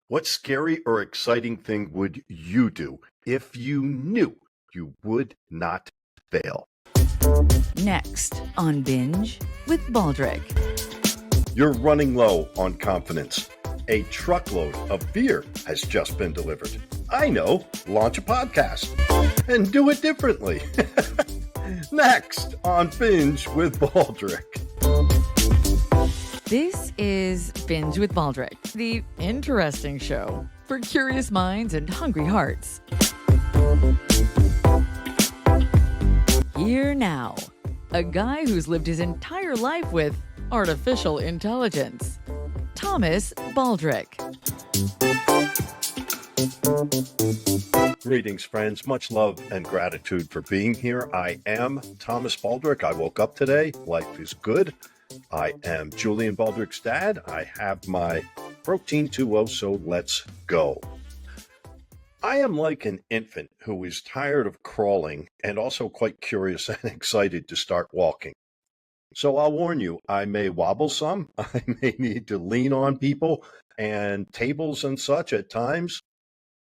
What scary or exciting thing would you do if you knew you would not fail? Next on Binge with Baldrick. You're running low on confidence. A truckload of beer has just been delivered. I know, launch a podcast and do it differently. Next on Binge with Baldrick. This is Binge with Baldrick, the interesting show for curious minds and hungry hearts. Here now, a guy who's lived his entire life with artificial intelligence, Thomas Baldrick. Greetings, friends. Much love and gratitude for being here. I am Thomas Baldrick. I woke up today. Life is good. I am Julian Baldrick's dad. I have my Protein 2.0, so let's go. I am like an infant who is tired of crawling and also quite curious and excited to start walking. So I'll warn you, I may wobble some. I may need to lean on people and tables and such at times,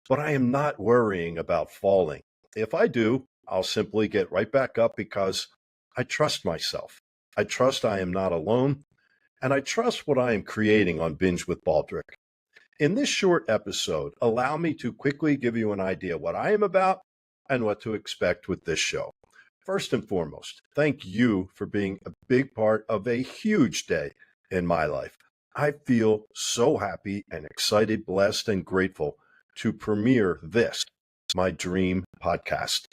but I am not worrying about falling. If I do, I'll simply get right back up because I trust myself. I trust I am not alone, and I trust what I am creating on Binge with Baldrick. In this short episode, allow me to quickly give you an idea what I am about and what to expect with this show. First and foremost, thank you for being a big part of a huge day in my life. I feel so happy and excited, blessed, and grateful to premiere this, my dream podcast.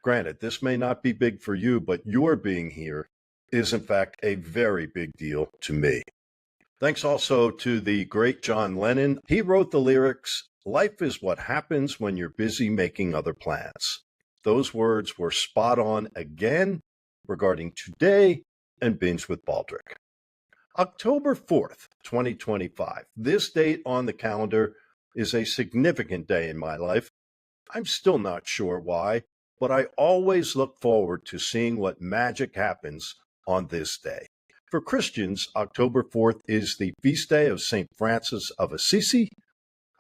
Granted, this may not be big for you, but your being here is in fact a very big deal to me. Thanks also to the great John Lennon. He wrote the lyrics, "Life is what happens when you're busy making other plans." Those words were spot on again regarding today and Binge with Baldrick. October 4th, 2025. This date on the calendar is a significant day in my life. I'm still not sure why, but I always look forward to seeing what magic happens on this day. For Christians, October 4th is the feast day of St. Francis of Assisi,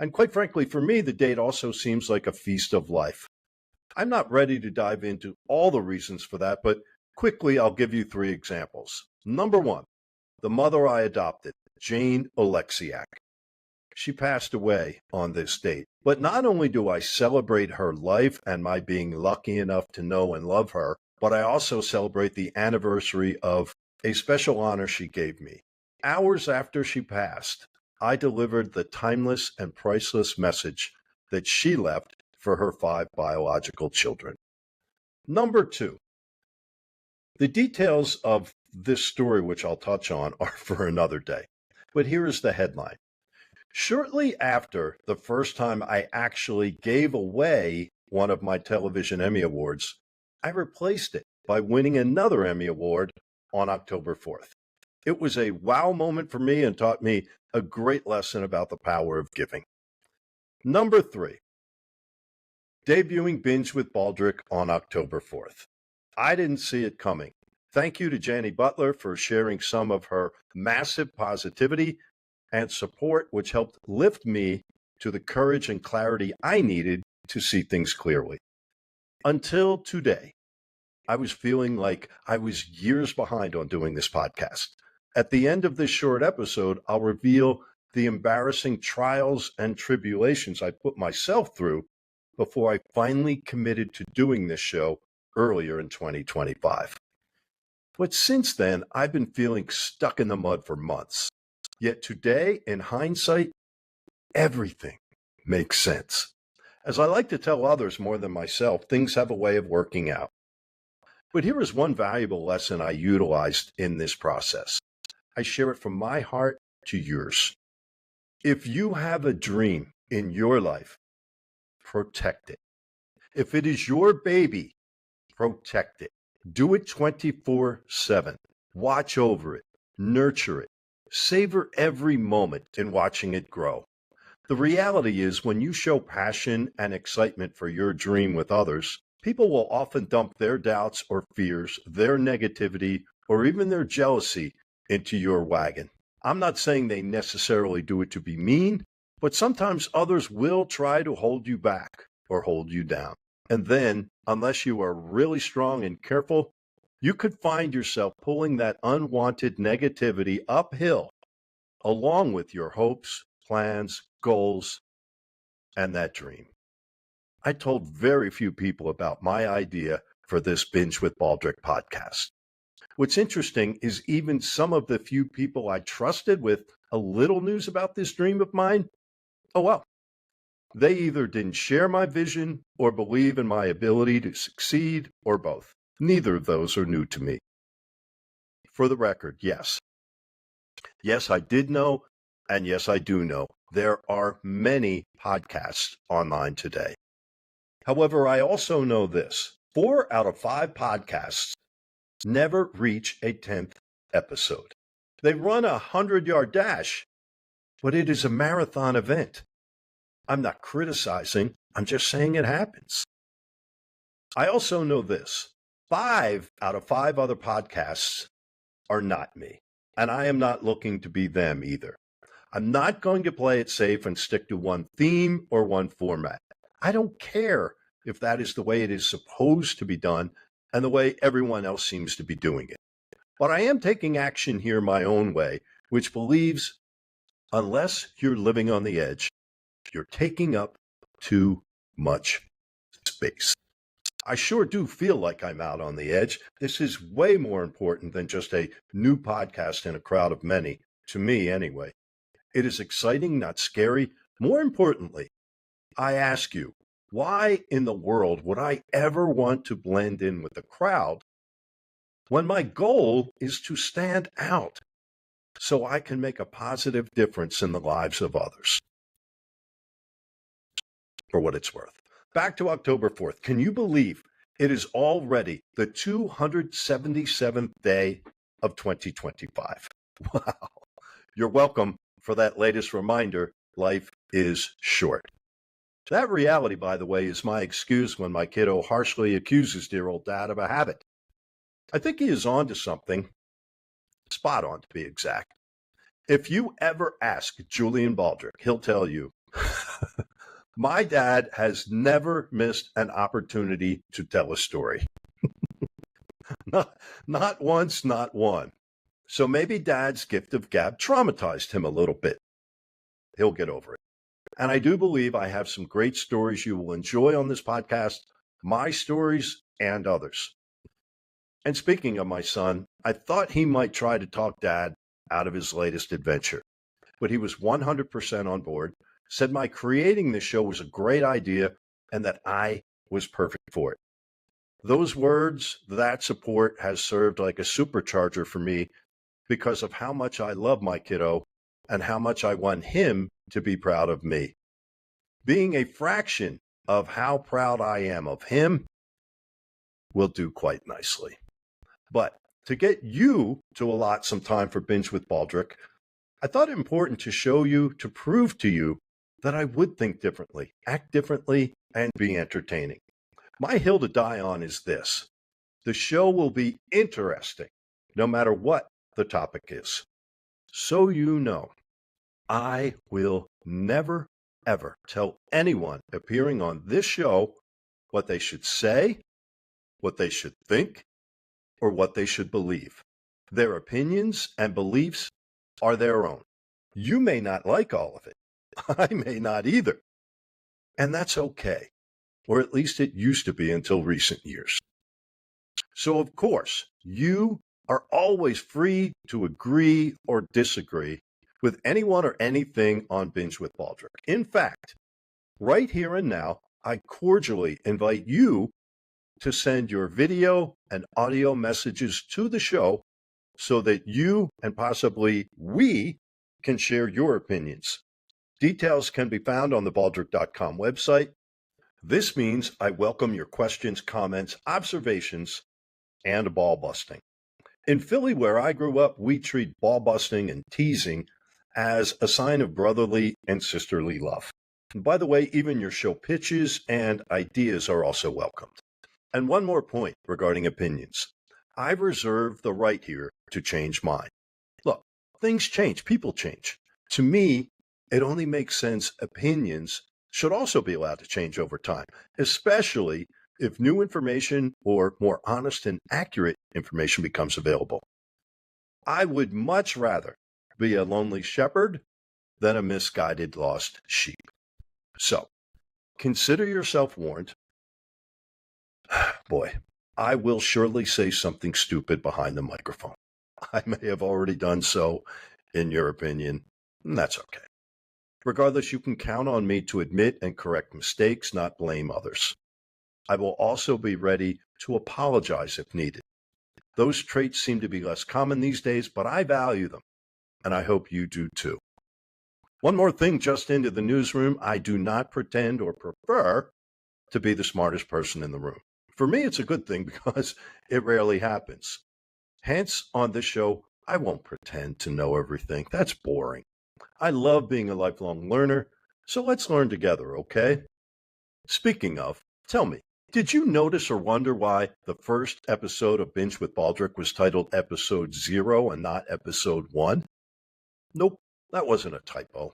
and quite frankly, for me, the date also seems like a feast of life. I'm not ready to dive into all the reasons for that, but quickly I'll give you 3 examples. Number 1, the mother I adopted, Jane Oleksiak. She passed away on this date, but not only do I celebrate her life and my being lucky enough to know and love her, but I also celebrate the anniversary of a special honor she gave me. Hours after she passed, I delivered the timeless and priceless message that she left for her 5 biological children. Number 2, the details of this story, which I'll touch on, are for another day. But here is the headline. Shortly after the first time I actually gave away one of my television Emmy Awards, I replaced it by winning another Emmy Award on October 4th. It was a wow moment for me and taught me a great lesson about the power of giving. Number 3, debuting Binge with Baldrick on October 4th. I didn't see it coming. Thank you to Jenny Butler for sharing some of her massive positivity and support, which helped lift me to the courage and clarity I needed to see things clearly. Until today, I was feeling like I was years behind on doing this podcast. At the end of this short episode, I'll reveal the embarrassing trials and tribulations I put myself through before I finally committed to doing this show earlier in 2025. But since then, I've been feeling stuck in the mud for months. Yet today, in hindsight, everything makes sense. As I like to tell others more than myself, things have a way of working out. But here is one valuable lesson I utilized in this process. I share it from my heart to yours. If you have a dream in your life, protect it. If it is your baby, protect it. Do it 24/7. Watch over it. Nurture it. Savor every moment in watching it grow. The reality is, when you show passion and excitement for your dream with others, people will often dump their doubts or fears, their negativity, or even their jealousy into your wagon. I'm not saying they necessarily do it to be mean, But sometimes others will try to hold you back or hold you down. And then, unless you are really strong and careful, you could find yourself pulling that unwanted negativity uphill along with your hopes, plans, goals, and that dream. I told very few people about my idea for this Binge with Baldrick podcast. What's interesting is even some of the few people I trusted with a little news about this dream of mine, oh well, they either didn't share my vision or believe in my ability to succeed or both. Neither of those are new to me. For the record, yes. Yes, I did know, and yes, I do know. There are many podcasts online today. However, I also know this. 4 out of 5 podcasts never reach a 10th episode. They run a 100-yard dash, but it is a marathon event. I'm not criticizing, I'm just saying it happens. I also know this. 5 out of 5 other podcasts are not me, and I am not looking to be them either. I'm not going to play it safe and stick to one theme or one format. I don't care if that is the way it is supposed to be done and the way everyone else seems to be doing it. But I am taking action here my own way, which believes unless you're living on the edge, you're taking up too much space. I sure do feel like I'm out on the edge. This is way more important than just a new podcast in a crowd of many, to me anyway. It is exciting, not scary. More importantly, I ask you, why in the world would I ever want to blend in with the crowd when my goal is to stand out so I can make a positive difference in the lives of others? For what it's worth. Back to October 4th. Can you believe it is already the 277th day of 2025? Wow. You're welcome for that latest reminder. Life is short. That reality, by the way, is my excuse when my kiddo harshly accuses dear old dad of a habit. I think he is on to something. Spot on, to be exact. If you ever ask Julian Baldrick, he'll tell you, my dad has never missed an opportunity to tell a story. Not once, not one. So maybe dad's gift of gab traumatized him a little bit. He'll get over it. And I do believe I have some great stories you will enjoy on this podcast, my stories and others. And speaking of my son, I thought he might try to talk dad out of his latest adventure, but he was 100% on board, said my creating this show was a great idea and that I was perfect for it. Those words, that support has served like a supercharger for me because of how much I love my kiddo and how much I want him to be proud of me. Being a fraction of how proud I am of him will do quite nicely. But to get you to allot some time for Binge with Baldrick, I thought it important to show you, to prove to you that I would think differently, act differently, and be entertaining. My hill to die on is this. The show will be interesting, no matter what the topic is. So you know, I will never, ever tell anyone appearing on this show what they should say, what they should think, or what they should believe. Their opinions and beliefs are their own. You may not like all of it. I may not either. And that's okay. Or at least it used to be until recent years. So, of course, you are always free to agree or disagree with anyone or anything on Binge with Baldrick. In fact, right here and now, I cordially invite you to send your video and audio messages to the show so that you and possibly we can share your opinions. Details can be found on the baldrick.com website. This means I welcome your questions, comments, observations, and ball busting. In Philly, where I grew up, we treat ball busting and teasing as a sign of brotherly and sisterly love. And by the way, even your show pitches and ideas are also welcomed. And one more point regarding opinions. I reserve the right here to change mine. Look, things change, people change. To me, It only makes sense opinions should also be allowed to change over time, especially if new information or more honest and accurate information becomes available. I would much rather be a lonely shepherd than a misguided lost sheep. So consider yourself warned. Boy, I will surely say something stupid behind the microphone. I may have already done so, in your opinion, and that's okay. Regardless, you can count on me to admit and correct mistakes, not blame others. I will also be ready to apologize if needed. Those traits seem to be less common these days, but I value them, and I hope you do too. One more thing just into the newsroom, I do not pretend or prefer to be the smartest person in the room. For me, it's a good thing because it rarely happens. Hence, on this show, I won't pretend to know everything. That's boring. I love being a lifelong learner, so let's learn together, okay? Speaking of, tell me, did you notice or wonder why the first episode of Binge with Baldrick was titled Episode 0 and not Episode 1? Nope, that wasn't a typo.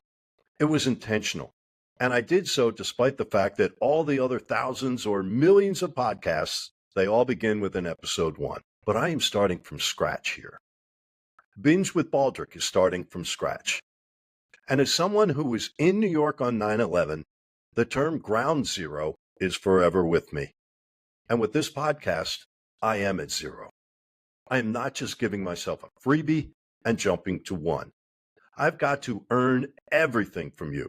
It was intentional. And I did so despite the fact that all the other thousands or millions of podcasts, they all begin with an Episode 1. But I am starting from scratch here. Binge with Baldrick is starting from scratch. And as someone who was in New York on 9/11, the term ground zero is forever with me. And with this podcast, I am at zero. I am not just giving myself a freebie and jumping to one. I've got to earn everything from you.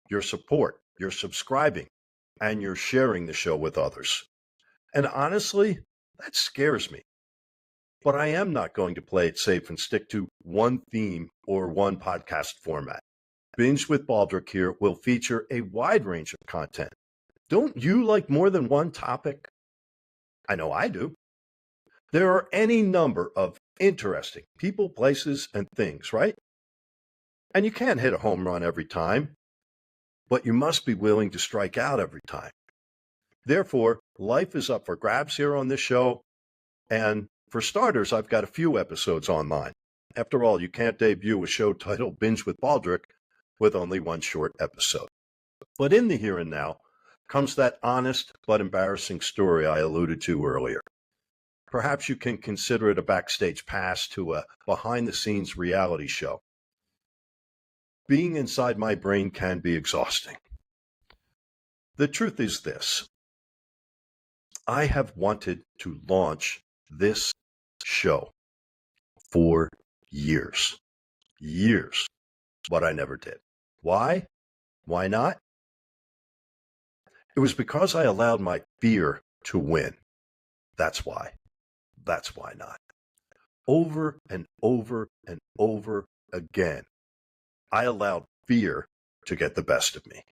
Your support, your subscribing, and your sharing the show with others. And honestly, that scares me. But I am not going to play it safe and stick to one theme or one podcast format. Binge with Baldrick here will feature a wide range of content. Don't you like more than one topic? I know I do. There are any number of interesting people, places, and things, right? And you can't hit a home run every time, but you must be willing to strike out every time. Therefore, life is up for grabs here on this show, and for starters, I've got a few episodes online. After all, you can't debut a show titled Binge with Baldrick with only one short episode. But in the here and now comes that honest but embarrassing story I alluded to earlier. Perhaps you can consider it a backstage pass to a behind-the-scenes reality show. Being inside my brain can be exhausting. The truth is this. I have wanted to launch this show for years, but I never did. Why? Why not? It was because I allowed my fear to win. That's why. That's why not. Over and over and over again, I allowed fear to get the best of me.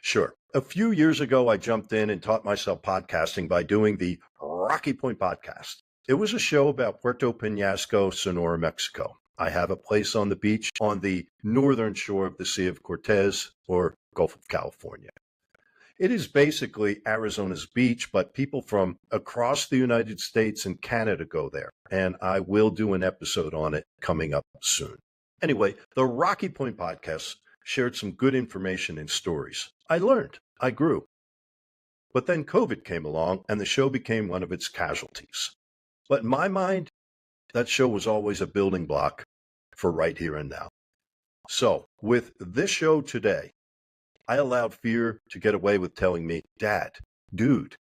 Sure, a few years ago, I jumped in and taught myself podcasting by doing the Rocky Point podcast. It was a show about Puerto Peñasco, Sonora, Mexico. I have a place on the beach on the northern shore of the Sea of Cortez, or Gulf of California. It is basically Arizona's beach, but people from across the United States and Canada go there, and I will do an episode on it coming up soon. Anyway, the Rocky Point podcast shared some good information and stories. I learned, I grew. But then COVID came along, and the show became one of its casualties. But in my mind, that show was always a building block for right here and now. So, with this show today, I allowed fear to get away with telling me, Dad, dude,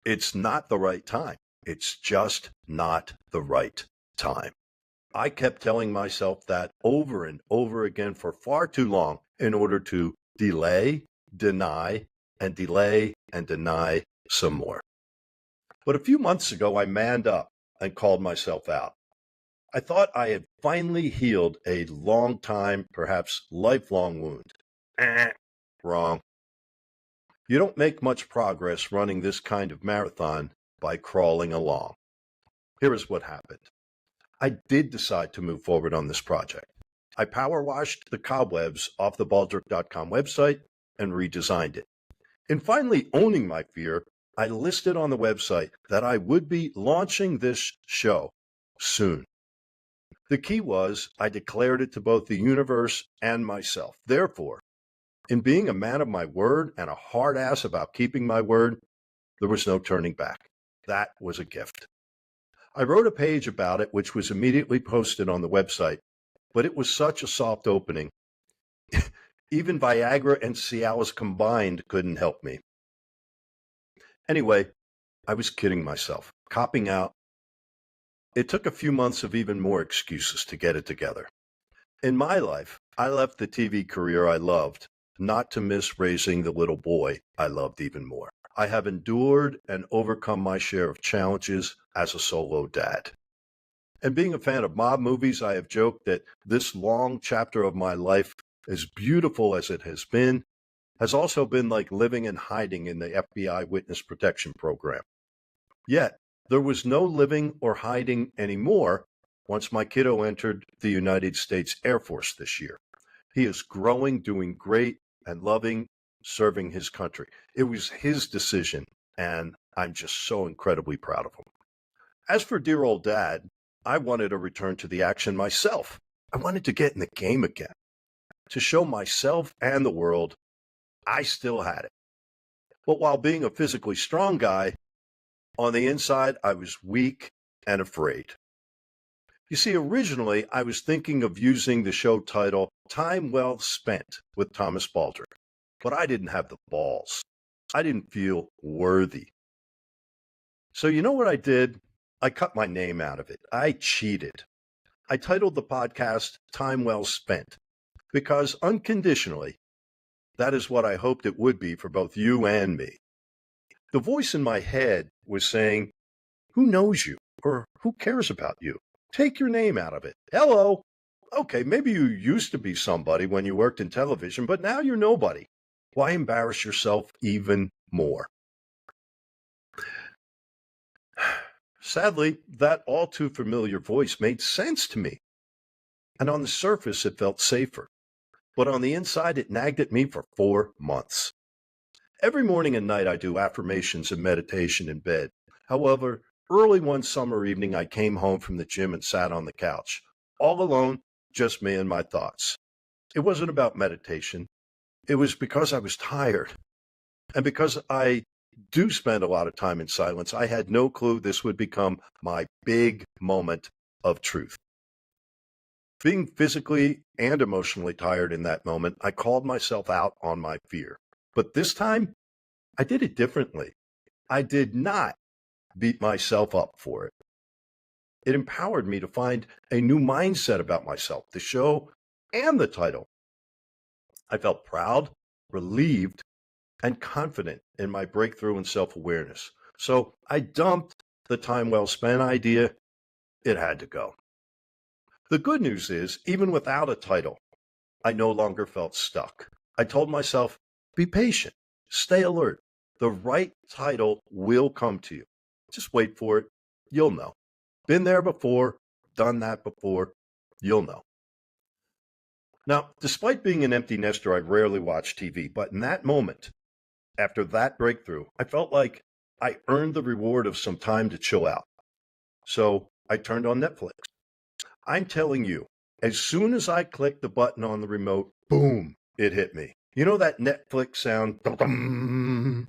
it's not the right time. It's just not the right time. I kept telling myself that over and over again for far too long in order to delay, deny, and delay and deny some more. But a few months ago, I manned up and called myself out. I thought I had finally healed a long time, perhaps lifelong wound. Wrong. You don't make much progress running this kind of marathon by crawling along. Here is what happened. I did decide to move forward on this project. I power washed the cobwebs off the Baldrick.com website and redesigned it. In finally owning my fear, I listed on the website that I would be launching this show soon. The key was I declared it to both the universe and myself. Therefore, in being a man of my word and a hard ass about keeping my word, there was no turning back. That was a gift. I wrote a page about it, which was immediately posted on the website, but it was such a soft opening. Even Viagra and Cialis combined couldn't help me. Anyway, I was kidding myself, copping out. It took a few months of even more excuses to get it together. In my life, I left the TV career I loved, not to miss raising the little boy I loved even more. I have endured and overcome my share of challenges as a solo dad. And being a fan of mob movies, I have joked that this long chapter of my life, as beautiful as it has been, has also been like living and hiding in the FBI Witness Protection Program. Yet, there was no living or hiding anymore once my kiddo entered the United States Air Force this year. He is growing, doing great, and loving, serving his country. It was his decision, and I'm just so incredibly proud of him. As for dear old dad, I wanted a return to the action myself. I wanted to get in the game again, to show myself and the world I still had it. But while being a physically strong guy, on the inside, I was weak and afraid. You see, originally, I was thinking of using the show title Time Well Spent with Thomas Baldrick, but I didn't have the balls. I didn't feel worthy. So you know what I did? I cut my name out of it. I cheated. I titled the podcast Time Well Spent because unconditionally, that is what I hoped it would be for both you and me. The voice in my head was saying, who knows you or who cares about you? Take your name out of it. Hello. Okay, maybe you used to be somebody when you worked in television, but now you're nobody. Why embarrass yourself even more? Sadly, that all too familiar voice made sense to me. And on the surface, it felt safer. But on the inside, it nagged at me for 4 months. Every morning and night, I do affirmations and meditation in bed. However, early one summer evening, I came home from the gym and sat on the couch, all alone, just me and my thoughts. It wasn't about meditation. It was because I was tired. And because I do spend a lot of time in silence, I had no clue this would become my big moment of truth. Being physically and emotionally tired in that moment, I called myself out on my fear. But this time, I did it differently. I did not beat myself up for it. It empowered me to find a new mindset about myself, the show, and the title. I felt proud, relieved, and confident in my breakthrough in self-awareness. So I dumped the time well spent idea. It had to go. The good news is, even without a title, I no longer felt stuck. I told myself, be patient, stay alert. The right title will come to you. Just wait for it. You'll know. Been there before, done that before. You'll know. Now, despite being an empty nester, I rarely watch TV, but in that moment, after that breakthrough, I felt like I earned the reward of some time to chill out. So I turned on Netflix. I'm telling you, as soon as I clicked the button on the remote, boom, it hit me. You know that Netflix sound? Dum-dum.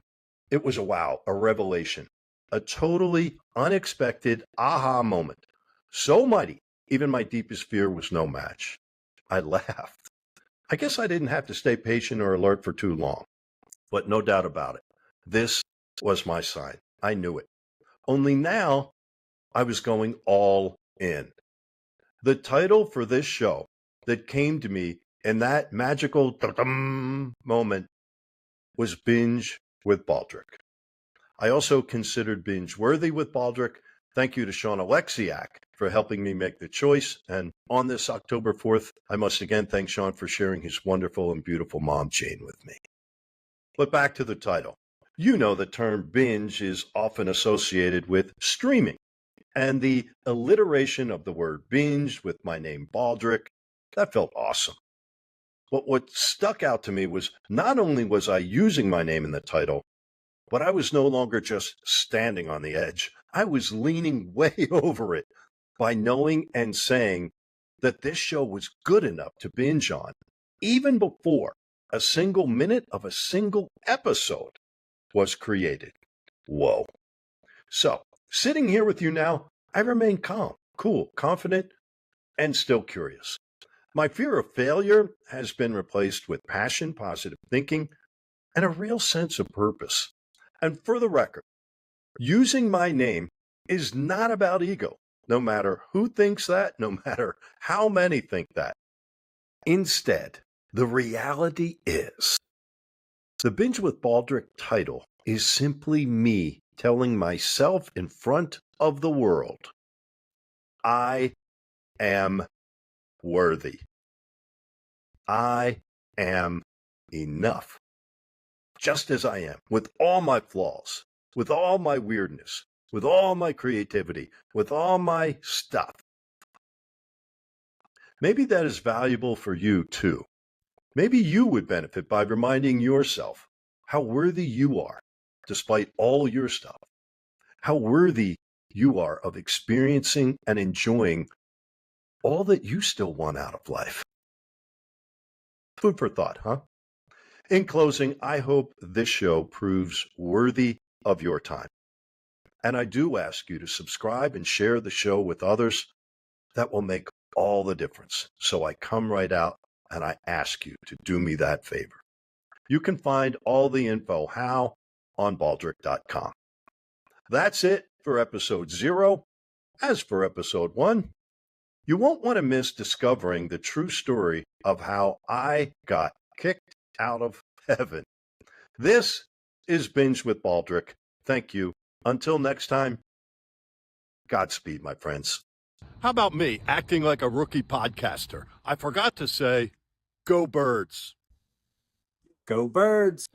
It was a wow, a revelation, a totally unexpected aha moment. So mighty, even my deepest fear was no match. I laughed. I guess I didn't have to stay patient or alert for too long, but no doubt about it. This was my sign. I knew it. Only now I was going all in. The title for this show that came to me in that magical dum-dum moment was Binge with Baldrick. I also considered Binge worthy with Baldrick. Thank you to Sean Alexiak for helping me make the choice. And on this October 4th, I must again thank Sean for sharing his wonderful and beautiful mom, Jane, with me. But back to the title. You know the term binge is often associated with streaming. And the alliteration of the word binge with my name Baldrick, that felt awesome. But what stuck out to me was not only was I using my name in the title, but I was no longer just standing on the edge. I was leaning way over it by knowing and saying that this show was good enough to binge on, even before a single minute of a single episode was created. Whoa. So, sitting here with you now, I remain calm, cool, confident, and still curious. My fear of failure has been replaced with passion, positive thinking, and a real sense of purpose. And for the record, using my name is not about ego, no matter who thinks that, no matter how many think that. Instead, the reality is the Binge with Baldrick title is simply me telling myself in front of the world, I am worthy. I am enough, just as I am, with all my flaws, with all my weirdness, with all my creativity, with all my stuff. Maybe that is valuable for you too. Maybe you would benefit by reminding yourself how worthy you are, despite all your stuff, how worthy you are of experiencing and enjoying all that you still want out of life. Food for thought, huh? In closing, I hope this show proves worthy of your time. And I do ask you to subscribe and share the show with others. That will make all the difference. So I come right out and I ask you to do me that favor. You can find all the info how on baldrick.com. That's it for episode 0. As for episode 1, you won't want to miss discovering the true story of how I got kicked out of heaven. This is Binge with Baldrick. Thank you. Until next time, Godspeed, my friends. How about me acting like a rookie podcaster? I forgot to say, go birds. Go birds.